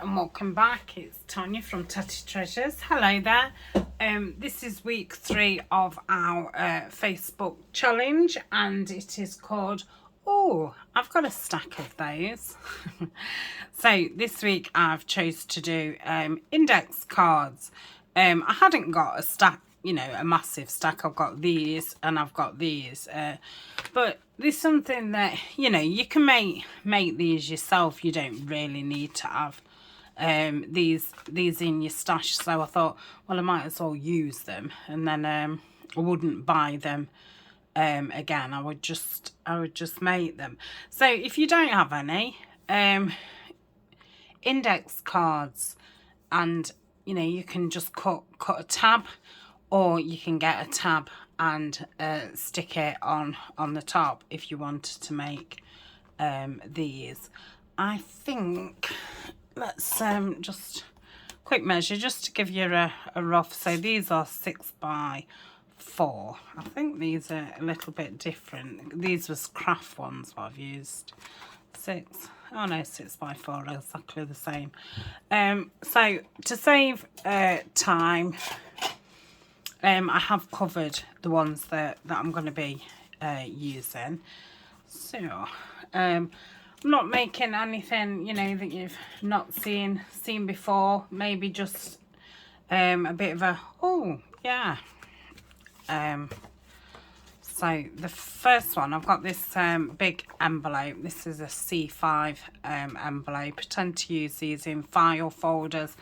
and welcome back. It's Tania from Tatty Treasures. Hello there. This is week 3 of our Facebook challenge, and it is called, oh, I've got a stack of those. So this week I've chose to do index cards. I hadn't got a stack, you know, a massive stack. I've got these and I've got these, but there's something that, you know, you can make these yourself. You don't really need to have these in your stash. So I thought, well, I might as well use them, and then I wouldn't buy them again. I would just make them. So if you don't have any index cards, and you know, you can just cut a tab, or you can get a tab and stick it on the top if you wanted to make these. I think, let's just quick measure just to give you a rough. So these are 6 by 4. I think these are a little bit different. These was craft ones what I've used. 6 by 4 are exactly the same. So to save time, I have covered the ones that I'm going to be using. So I'm not making anything, you know, that you've not seen before. Maybe just a bit of a, oh yeah. So the first one, I've got this big envelope. This is a C5 envelope. I tend to use these in file folders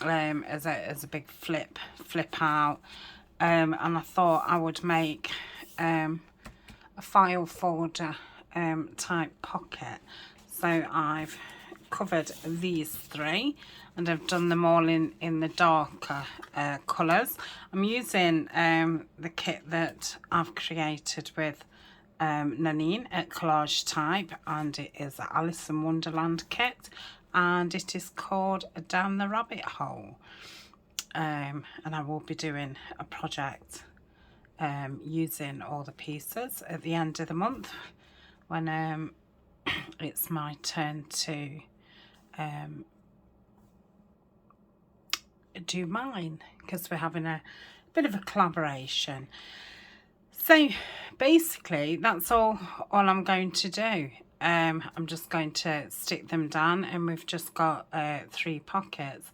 as a big flip out. And I thought I would make a file folder type pocket. So I've covered these 3, and I've done them all in the darker colours. I'm using the kit that I've created with Nanine at Collage Type, and it is an Alice in Wonderland kit, and it is called Down the Rabbit Hole. And I will be doing a project using all the pieces at the end of the month when it's my turn to do mine, because we're having a bit of a collaboration. So basically that's all I'm going to do. I'm just going to stick them down, and we've just got 3 pockets.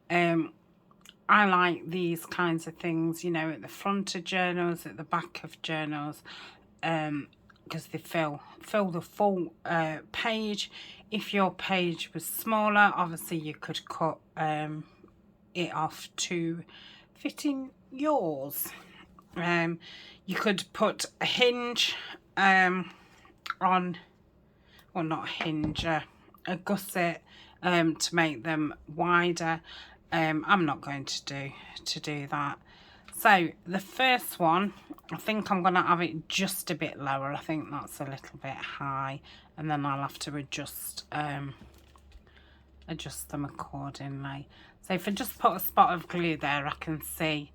I like these kinds of things, you know, at the front of journals, at the back of journals, because they fill the full page. If your page was smaller, obviously you could cut it off to fit in yours. You could put a hinge on, well, not a hinge, a gusset to make them wider. I'm not going to do that. So the first one, I think I'm going to have it just a bit lower. I think that's a little bit high, and then I'll have to adjust them accordingly. So if I just put a spot of glue there, I can see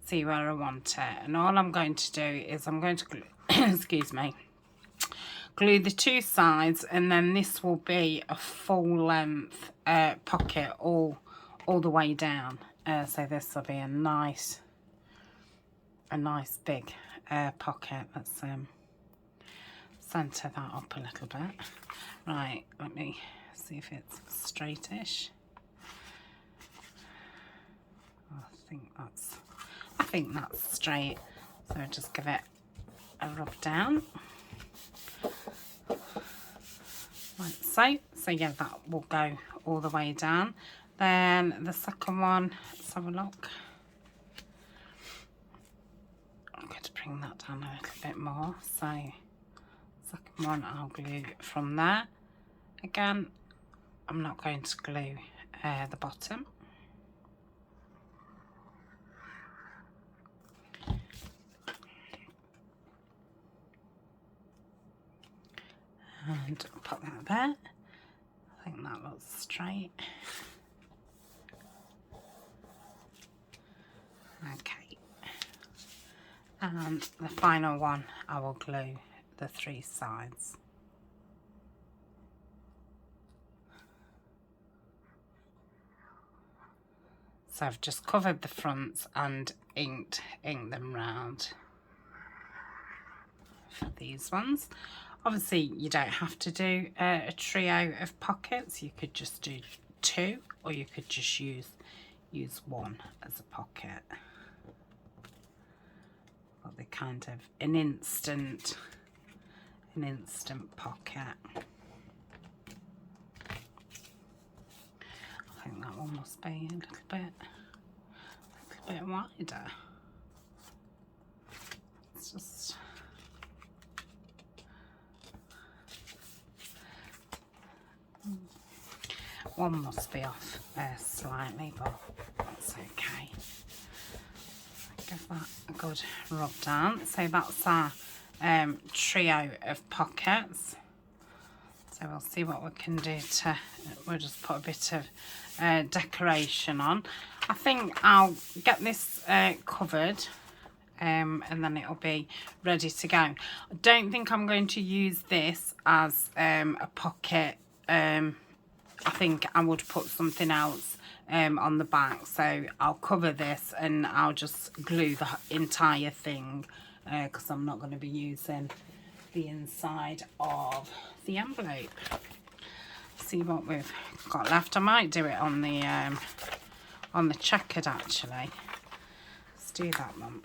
where I want it. And all I'm going to do is I'm going to glue, excuse me, glue the 2 sides, and then this will be a full length pocket all the way down. So this will be a nice big pocket. Let's centre that up a little bit. Right, let me see if it's straightish. I think that's straight. So just give it a rub down. Like so. So yeah, that will go all the way down. Then the second one, let's have a look. I'm going to bring that down a little bit more. So second one, I'll glue from there. Again, I'm not going to glue the bottom. And put that there. I think that looks straight. Okay. And the final one, I will glue the 3 sides. So I've just covered the fronts and inked them round for these ones. Obviously you don't have to do a trio of pockets. You could just do 2, or you could just use 1 as a pocket. But they're kind of an instant pocket. I think that one must be a little bit wider. It's just one must be off slightly, but that's okay. Give that a good rub down. So that's our trio of pockets. So we'll see what we can do to, we'll just put a bit of decoration on. I think I'll get this covered and then it'll be ready to go. I don't think I'm going to use this as a pocket. I think I would put something else on the back, so I'll cover this and I'll just glue the entire thing because I'm not going to be using the inside of the envelope. See what we've got left. I might do it on the checkered actually. Let's do that one.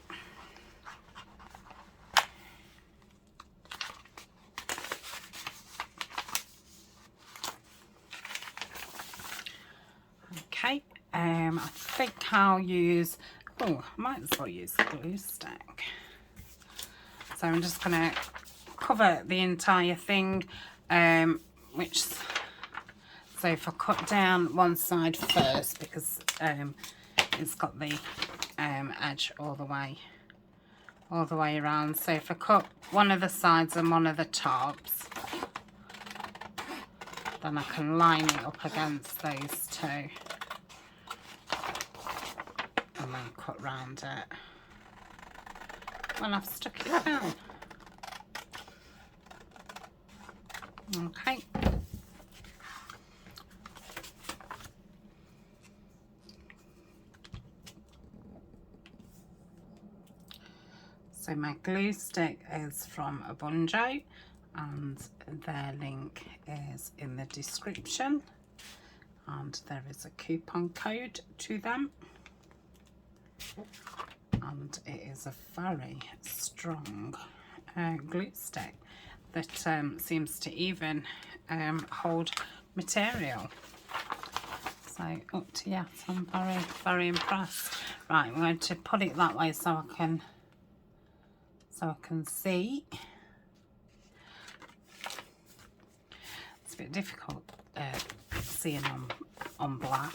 Okay, I think I'll use, I might as well use a glue stick. So I'm just going to cover the entire thing, so if I cut down one side first, because it's got the edge all the way around. So if I cut one of the sides and one of the tops, then I can line it up against those two and then cut round it. Well, I've stuck it down. Okay. So my glue stick is from Abunjo and their link is in the description, and there is a coupon code to them, and it is a very strong glue stick that seems to even hold material. So up to yes, I'm very impressed. Right, I'm going to put it that way so I can see. It's a bit difficult seeing on black.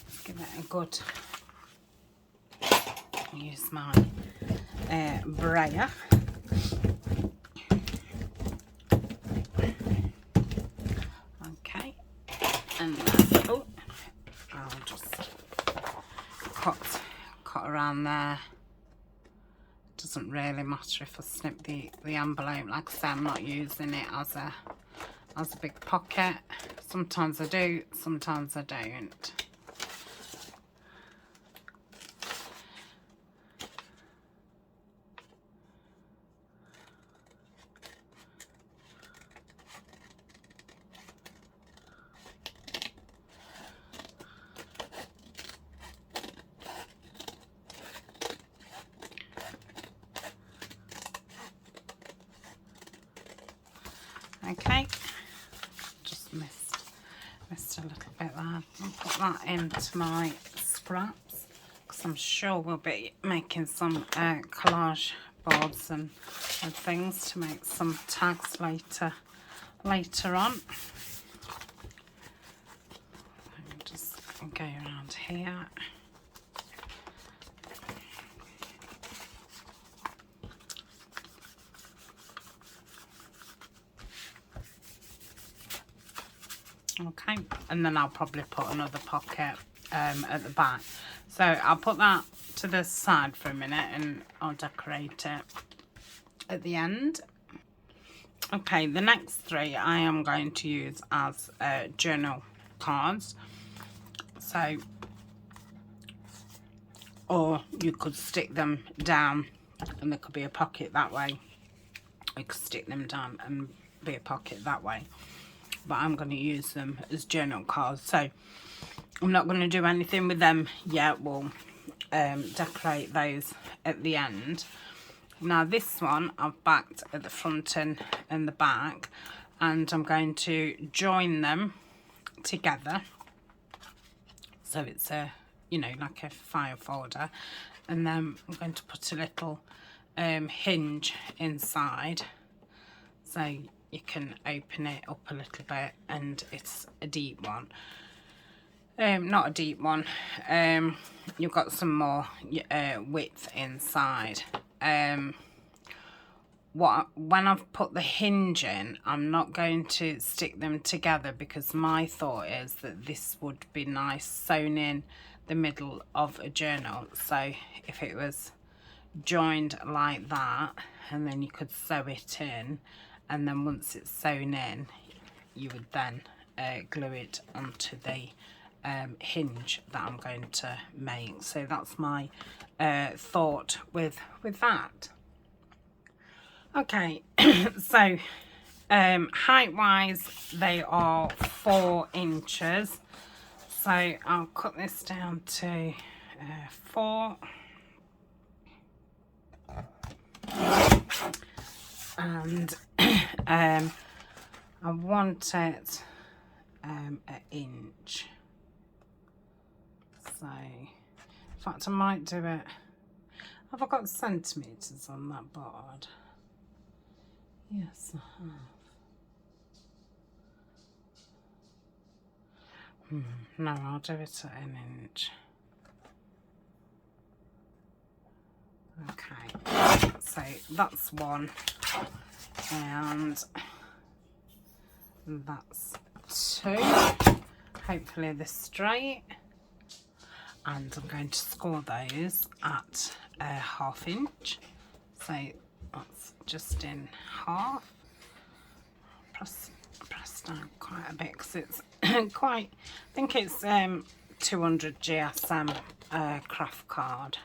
Let's give it a good, use my brayer. Okay, and then, I'll just cut around there. Doesn't really matter if I snip the envelope. Like I say, I'm not using it as a big pocket. Sometimes I do, sometimes I don't. Okay, just missed a little bit there. I'll put that into my scraps because I'm sure we'll be making some collage boards and things to make some tags later on. I'll just go around here. Okay, and then I'll probably put another pocket at the back. So I'll put that to the side for a minute and I'll decorate it at the end. Okay, the next three I am going to use as journal cards. So, or you could stick them down and there could be a pocket that way. You could stick them down and be a pocket that way. But I'm going to use them as journal cards. So I'm not going to do anything with them yet. We'll decorate those at the end. Now this one I've backed at the front and the back, and I'm going to join them together. So it's a, you know, like a file folder. And then I'm going to put a little hinge inside. So you can open it up a little bit, and it's a deep one. Not a deep one. You've got some more width inside. When I've put the hinge in, I'm not going to stick them together, because my thought is that this would be nice sewn in the middle of a journal. So if it was joined like that, and then you could sew it in, and then once it's sewn in, you would then glue it onto the hinge that I'm going to make. So that's my thought with that. Okay, so height wise they are 4 inches, so I'll cut this down to 4, and I want it an inch. So in fact I might do it, have I got centimetres on that board? Yes, I have. No, I'll do it at an inch. Okay, so that's one, and that's 2. Hopefully they're straight. And I'm going to score those at 1/2 inch. So that's just in half. Press down quite a bit, because it's quite, I think it's 200 GSM craft card.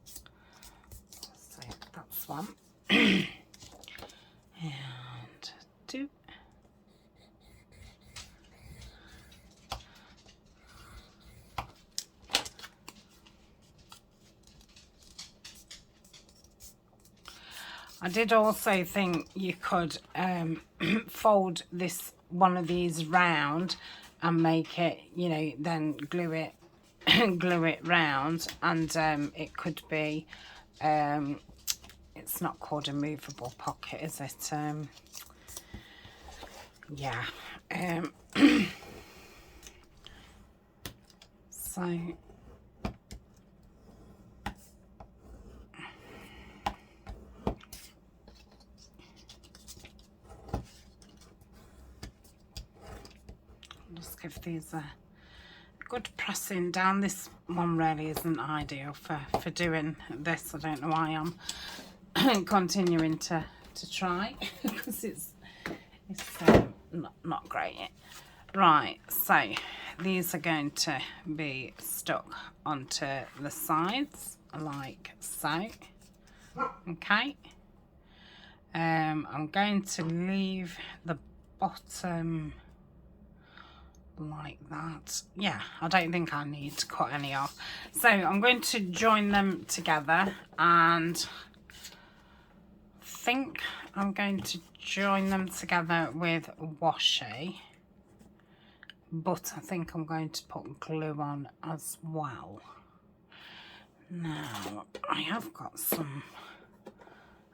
So that's one. And 2. I did also think you could fold one of these round and make it, you know, then glue it round, and it could be, it's not called a movable pocket, is it? Yeah. So just give these a good pressing down. This one really isn't ideal for doing this. I don't know why I'm continuing to try, because it's not great. Right, so these are going to be stuck onto the sides like so. Okay, I'm going to leave the bottom like that. Yeah, I don't think I need to cut any off. So I'm going to join them together, and I think I'm going to join them together with washi, but I think I'm going to put glue on as well. Now I have got some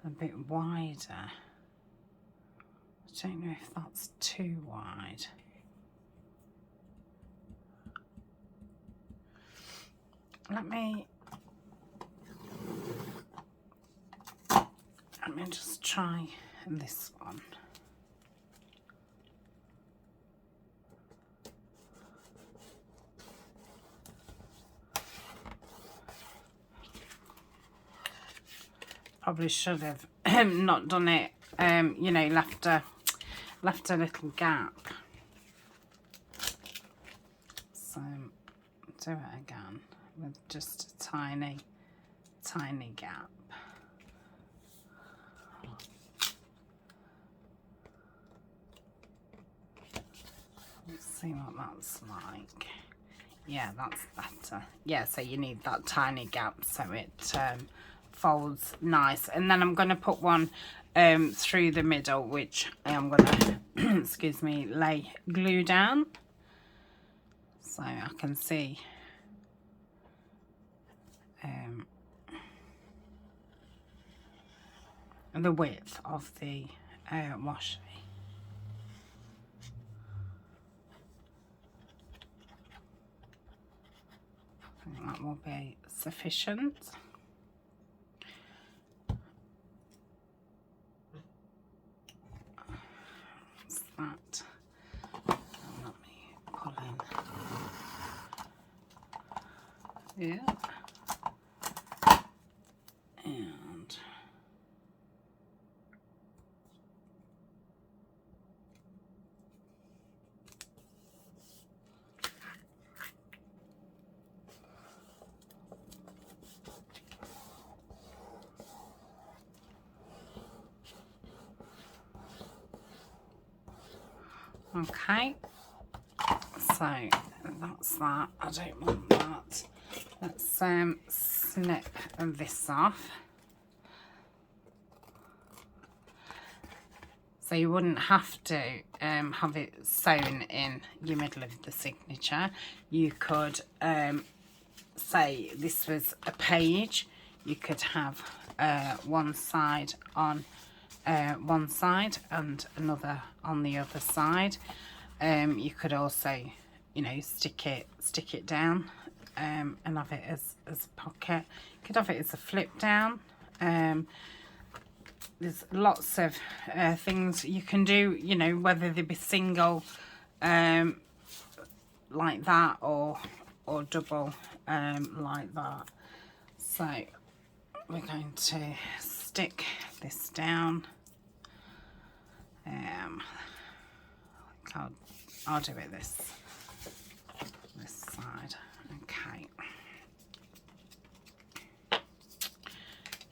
a bit wider. I don't know if that's too wide. Let me just try this one. Probably should have not done it you know, left a little gap. So do it again with just a tiny gap. Let's see what that's like. Yeah, that's better. Yeah, so you need that tiny gap so it folds nice. And then I'm going to put one through the middle, which I am going to, excuse me, lay glue down. So I can see the width of the washi. I think that will be sufficient. What's that? Let me pull in. Yeah. And okay, so that's that. I don't want that. Let's snip this off. So you wouldn't have to have it sewn in your middle of the signature. You could say this was a page. You could have one side on one side and another on the other side. You could also, you know, stick it down and have it as a pocket. You could have it as a flip down. There's lots of things you can do, you know, whether they be single like that or double like that. So we're going to stick this down. I'll do it this side. Okay.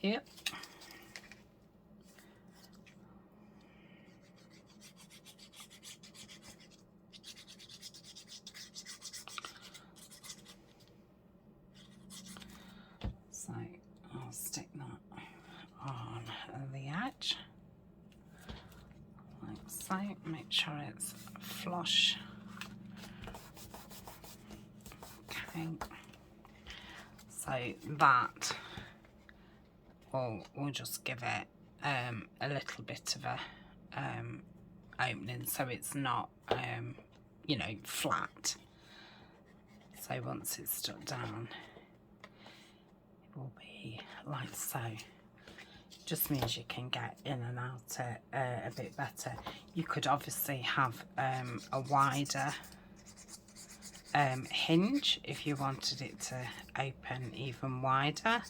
Yep. So I'll stick that on the edge. Like so, make sure it's flush. Okay, so that will just give it a little bit of a opening, so it's not you know, flat. So once it's stuck down, it will be like so. Just means you can get in and out a bit better. You could obviously have a wider hinge if you wanted it to open even wider.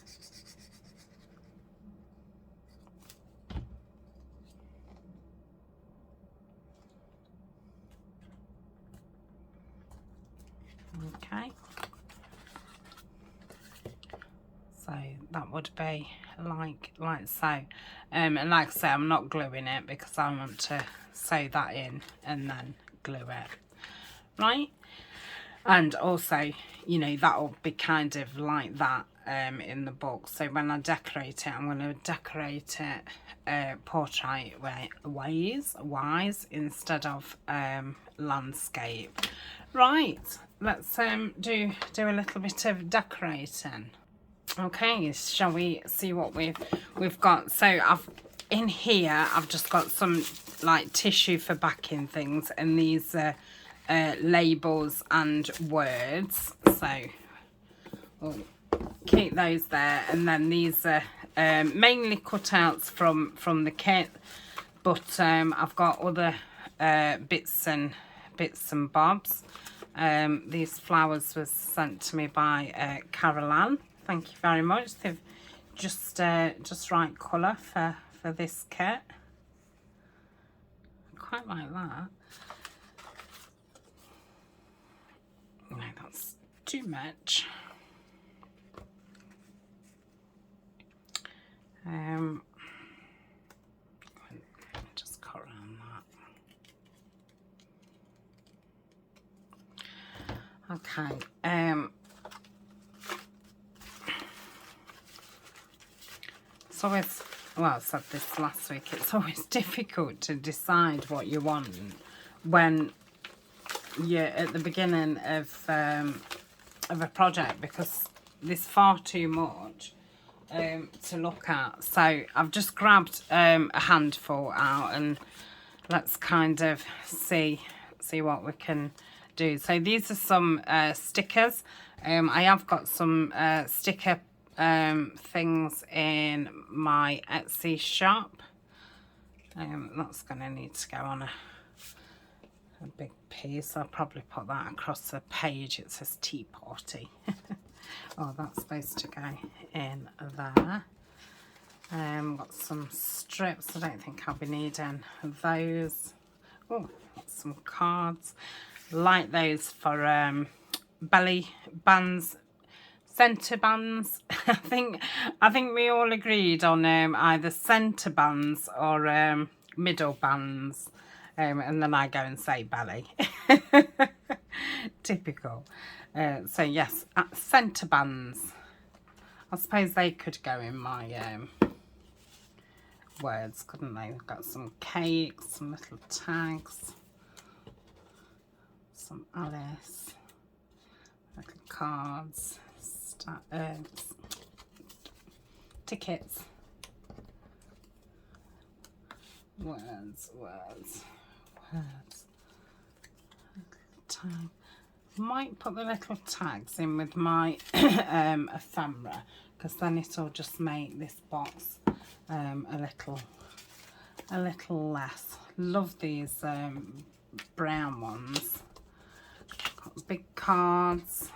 Okay, so that would be like so, and like I say, I'm not gluing it because I want to sew that in and then glue it, right? And also, you know, that'll be kind of like that in the book. So when I decorate it, I'm going to decorate it portrait wise instead of landscape. Right, let's do a little bit of decorating. Okay, shall we see what we've got? So in here I've just got some like tissue for backing things, and these labels and words, so we'll keep those there. And then these are mainly cutouts from the kit, but I've got other bits and bobs. These flowers was sent to me by Carol Ann. Thank you very much. They've just right colour for this kit. quite like that. No, that's too much. Just cut around that. Okay. It's always, well, I said this last week, it's always difficult to decide what you want when you're at the beginning of a project, because there's far too much to look at. So I've just grabbed a handful out, and let's kind of see what we can do. So these are some stickers. I have got some sticker things in my Etsy shop. That's going to need to go on a big piece. I'll probably put that across the page. It says tea party. Oh, that's supposed to go in there. Got some strips. I don't think I'll be needing those. Oh, some cards. Like those for belly bands, centre bands. I think we all agreed on either centre bands or middle bands. And then I go and say belly. Typical. So yes, centre bands. I suppose they could go in my words, couldn't they? We've got some cakes, some little tags, some Alice, little cards, tickets, words. Tag. Might put the little tags in with my ephemera, because then it'll just make this box a little less. Love these brown ones. Got big cards.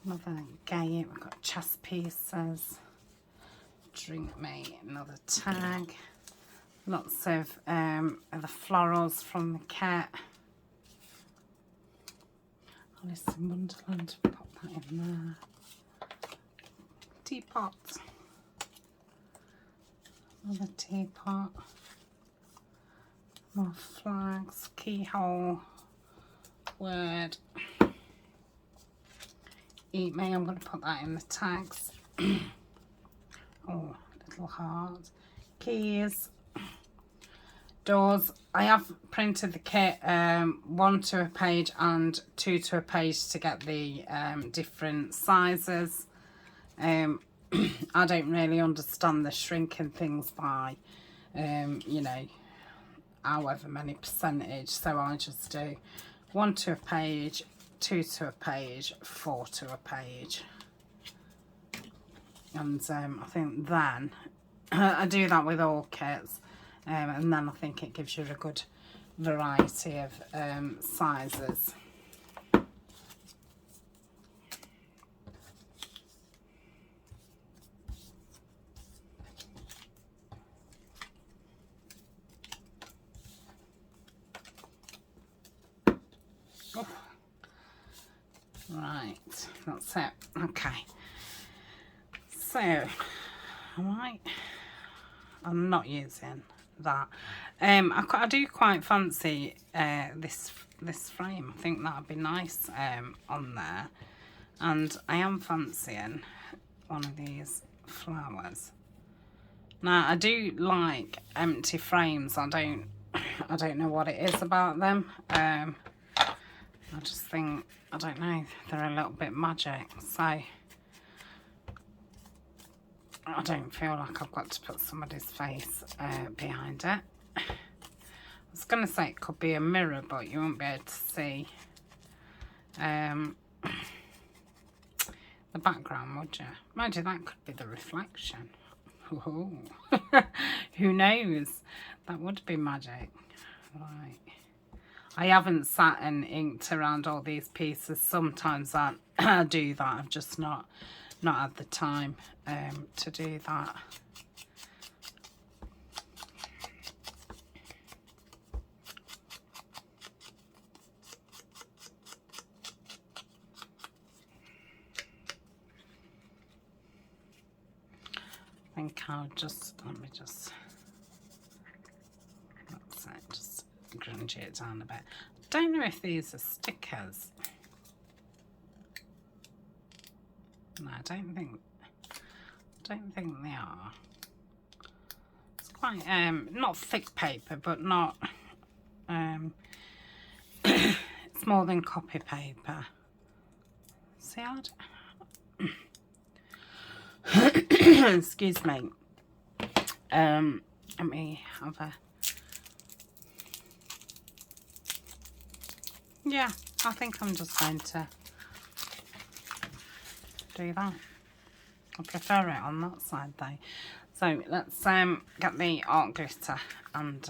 Another game. We've got chess pieces. Drink me. Another tag. Lots of the florals from the kit. Alice in Wonderland, pop that in there. Teapot. Another teapot. More flags, keyhole, word. Eat me, I'm going to put that in the tags. Oh, little heart. Keys. Doors. I have printed the kit 1 to a page and 2 to a page to get the different sizes. I don't really understand the shrinking things by you know, however many percentage, so I just do 1 to a page, 2 to a page, 4 to a page, and I think then I do that with all kits. And then I think it gives you a good variety of sizes. Oh. Right, that's it. Okay. So, right, I'm not using that. I do quite fancy this frame. I think that'd be nice on there, and I am fancying one of these flowers. Now I do like empty frames. I don't know what it is about them. I just think, I don't know, they're a little bit magic, so I don't feel like I've got to put somebody's face behind it. I was going to say it could be a mirror, but you won't be able to see the background, would you? Mind you, that could be the reflection. Ooh. Who knows? That would be magic. Right. I haven't sat and inked around all these pieces. Sometimes I do that. I've just not had the time to do that. think I'll just, let me just, that's it, just grunge it down a bit. Don't know if these are stickers. No, I don't think they are. It's quite not thick paper, but not it's more than copy paper. See, excuse me. Let me have a, yeah, I think I'm just going to do that. I prefer it on that side though. So let's get the art glitter and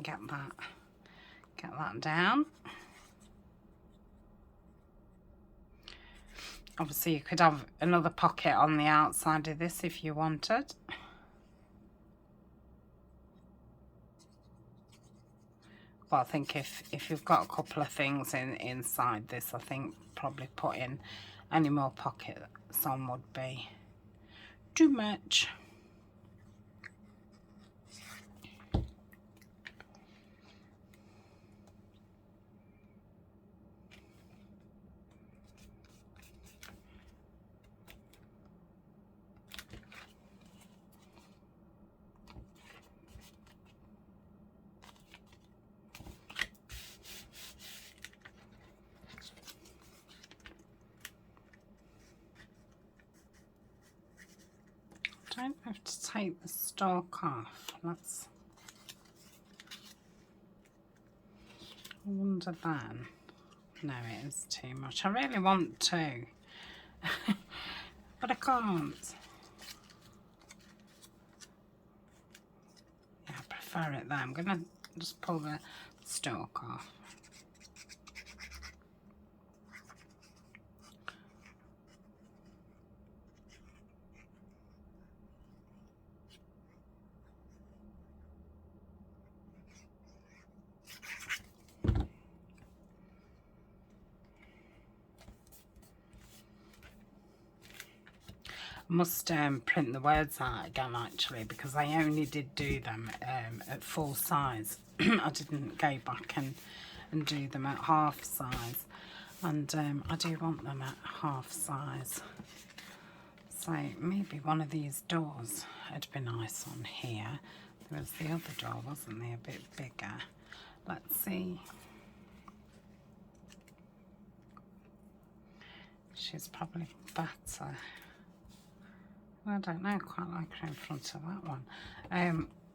get that down. Obviously you could have another pocket on the outside of this if you wanted. But I think if you've got a couple of things inside this, I think probably putting any more pockets on would be too much. Don't have to take the stalk off. Let's, I wonder then. No, it is too much. I really want to, but I can't. Yeah, I prefer it there. I'm gonna just pull the stalk off. Must print the words out again actually, because I only did do them at full size. I didn't go back and do them at half size, and I do want them at half size. So maybe one of these doors would be nice on here. There was the other door, wasn't there, a bit bigger. Let's see. She's probably better. I don't know, I quite like her in front of that one.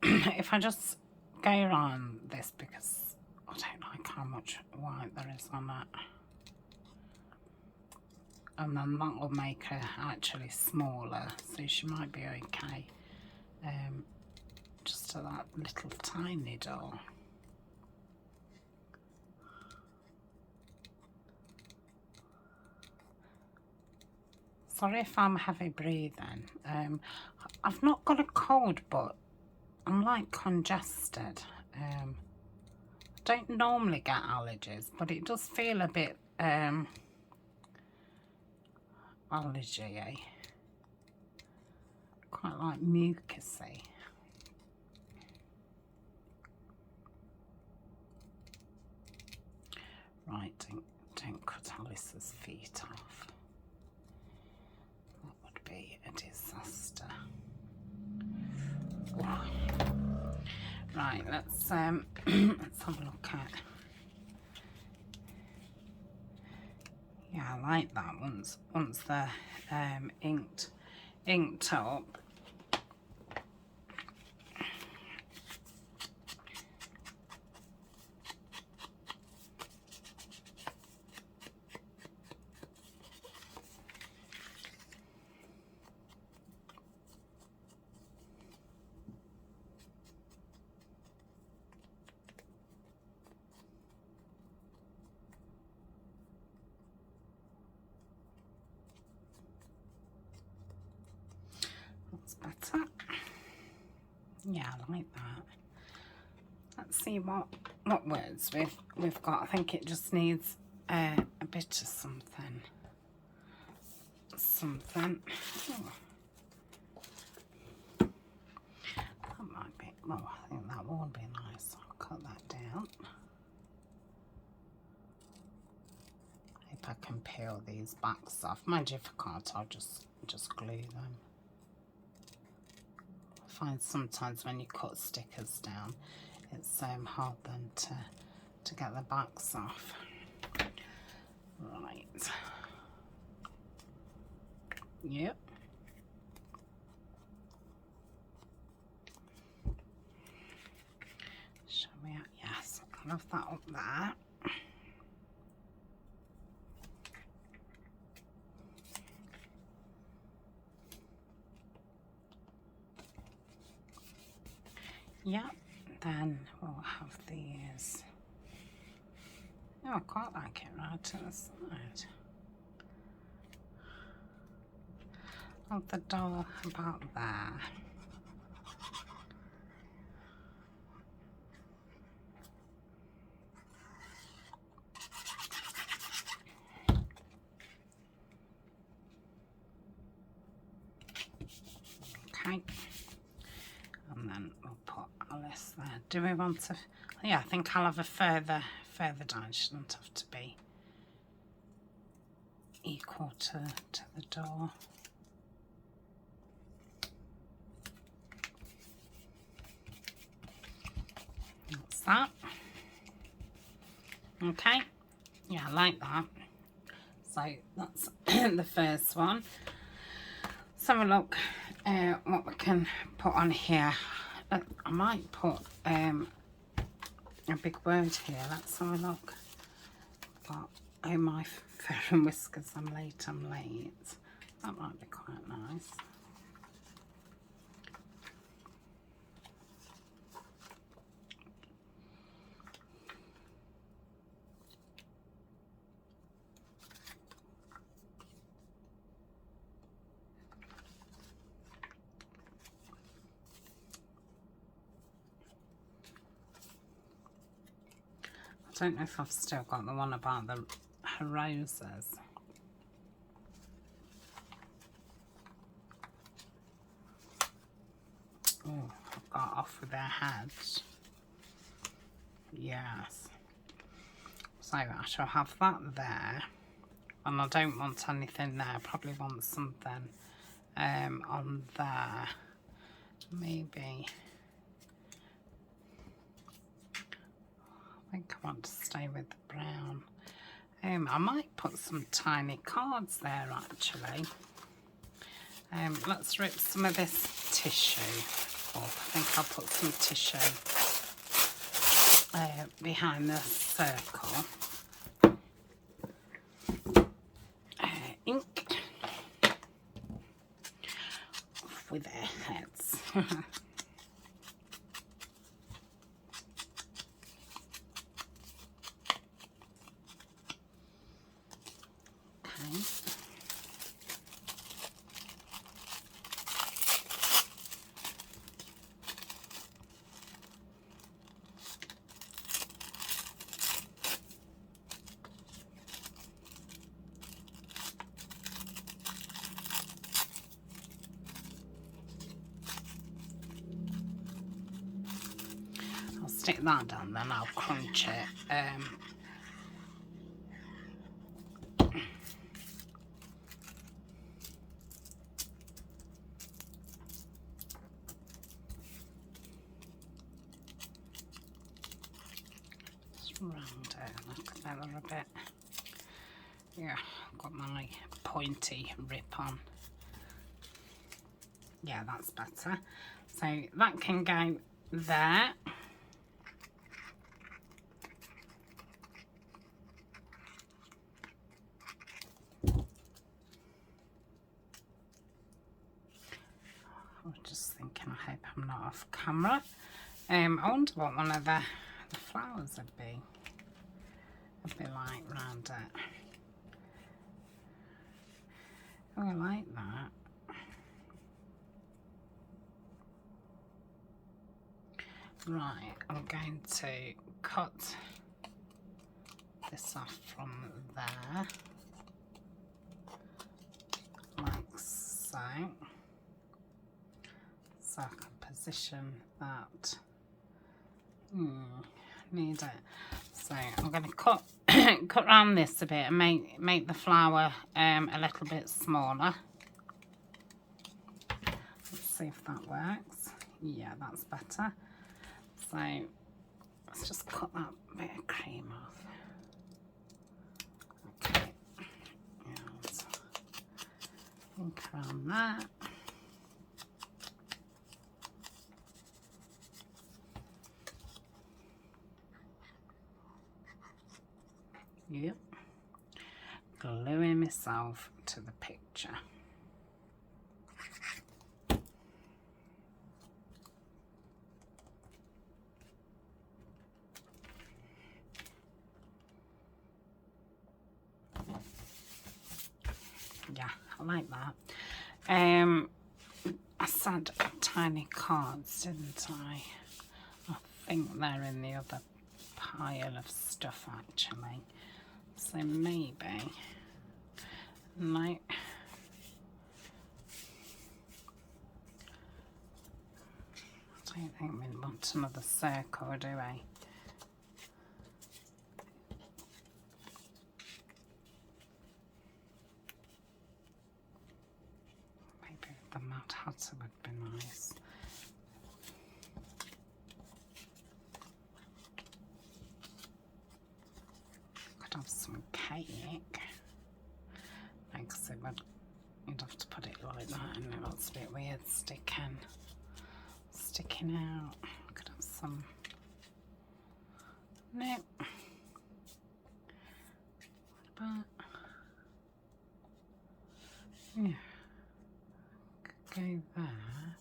If I just go around this, because I don't like how much white there is on that. And then that will make her actually smaller, so she might be okay. Just to that little tiny door. Sorry if I'm heavy breathing. I've not got a cold, but I'm like congested. I don't normally get allergies, but it does feel a bit allergy-y. Quite like mucusy. Right, don't cut Alice's feet off. Be a disaster. Oh. Right, let's have a look at. Yeah, I like that once they're inked up. Better. Yeah, I like that. Let's see what words we've got. I think it just needs a bit of something. Oh. Oh, I think that would be nice. I'll cut that down. Hope I can peel these backs off. Mind you, if I can't, I'll just glue them. I find sometimes when you cut stickers down, it's hard then to get the backs off. Right. Yep. Shall we? Yes, I'll have that up there. Yep. Then we'll have these. Oh, I quite like it right to the side. Of the door about there. Okay, and then we'll put Alice there. Do we want to? Yeah, I think I'll have a further down. It shouldn't have to be equal to the door. That's that. Okay, yeah, I like that. So that's the first one. Let's have a look what we can put on here. I might put a big word here. Let's have a look. But, oh my fur and whiskers, I'm late. That might be quite nice. I don't know if I've still got the one about the roses. Oh, I've got off with their heads. Yes. So I shall have that there. And I don't want anything there. I probably want something on there. Maybe. I think I want to stay with the brown. I might put some tiny cards there actually. Let's rip some of this tissue off. I think I'll put some tissue behind the circle. Ink off with their heads. Stick that down, then I'll crunch it. Just round it like that a bit. Yeah, I've got my pointy rip on. Yeah, that's better. So that can go there. I hope I'm not off camera. I wonder what one of the flowers would be. It'd be like round it. Oh, I like that. Right, I'm going to cut this off from there, like so. so I can position that. Need it. So I'm going to cut cut around this a bit and make the flower a little bit smaller. Let's see if that works. Yeah, that's better. So let's just cut that bit of cream off. Okay. And think around that. Yep. Gluing myself to the picture. Yeah, I like that. I said tiny cards, didn't I? I think they're in the other pile of stuff actually. So maybe, no. I don't think we want another circle, do we? Maybe the Mad Hatter would be nice. Could have some cake. Because you'd have to put it like that, and that's a bit weird sticking out. Could have some. No. But yeah, could go there.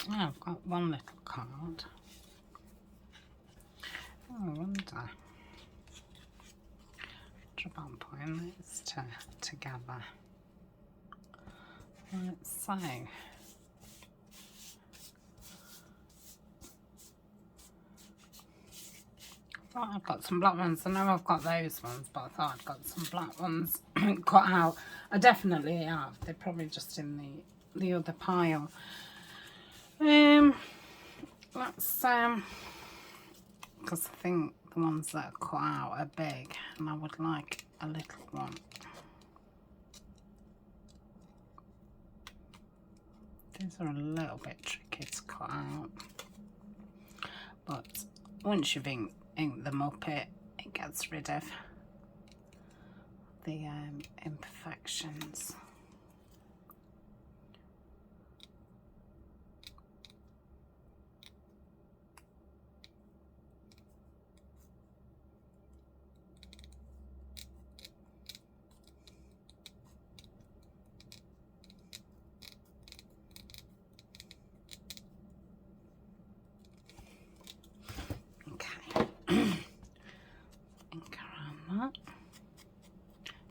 Oh, I've got one little card. Oh, I wonder. About putting this together. Right, so thought I've got some black ones. I know I've got those ones, but I thought I'd got some black ones cut out. I definitely have. They're probably just in the other pile. Let's because I think the ones that are cut out are big, and I would like a little one. These are a little bit tricky to cut out, but once you've inked them up, it gets rid of the imperfections.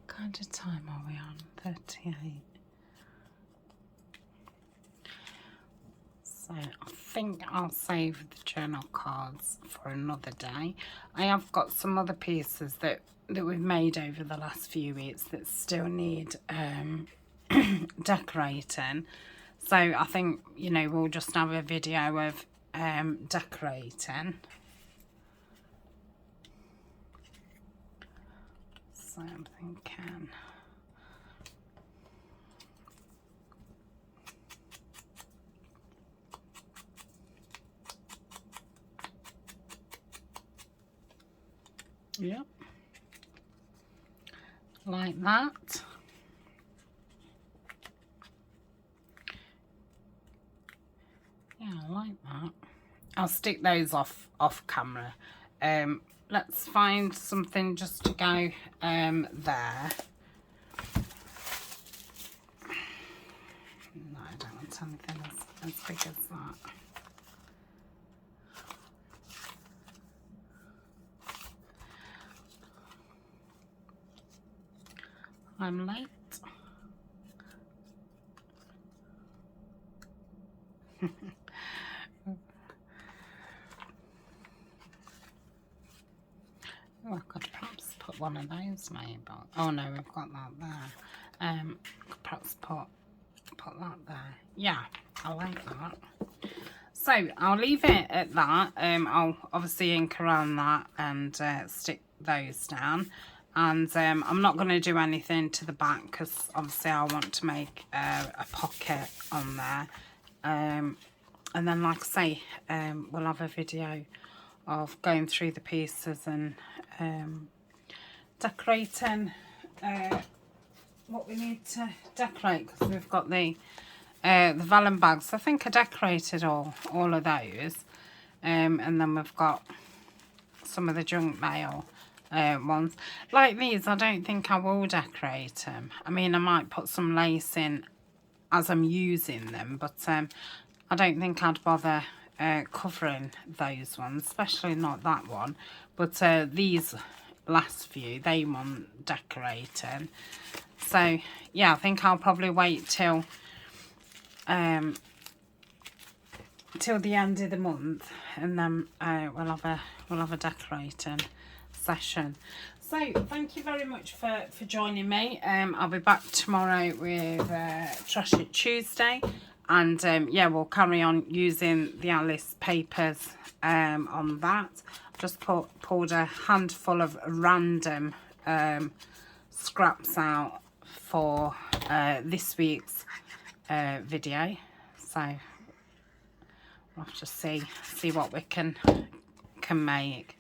Kind of time are we on? 38. So I think I'll save the journal cards for another day. I have got some other pieces that we've made over the last few weeks that still need decorating. So I think, you know, we'll just have a video of decorating. So I'm thinking, yep, like that. Yeah, I like that. I'll stick those off camera. Let's find something just to go there. No, I don't want anything as big as that. I'm late. one of those maybe. Oh no, we've got that there. Could perhaps put that there. Yeah, I like that. So I'll leave it at that. I'll obviously ink around that and stick those down. And I'm not going to do anything to the back because obviously I want to make a pocket on there. And then, like I say, we'll have a video of going through the pieces and decorating what we need to decorate, because we've got the vellum bags. I think I decorated all of those, and then we've got some of the junk mail ones. Like these, I don't think I will decorate them. I mean, I might put some lace in as I'm using them, but I don't think I'd bother covering those ones, especially not that one. But these last few, they want decorating. So yeah, I think I'll probably wait till the end of the month, and then we'll have a decorating session. So thank you very much for joining me. I'll be back tomorrow with Treasure Tuesday, and yeah, we'll carry on using the Alice papers on that. I've just pulled a handful of random scraps out for this week's video, so we'll have to see what we can make.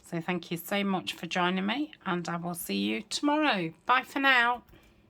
So thank you so much for joining me, and I will see you tomorrow. Bye for now.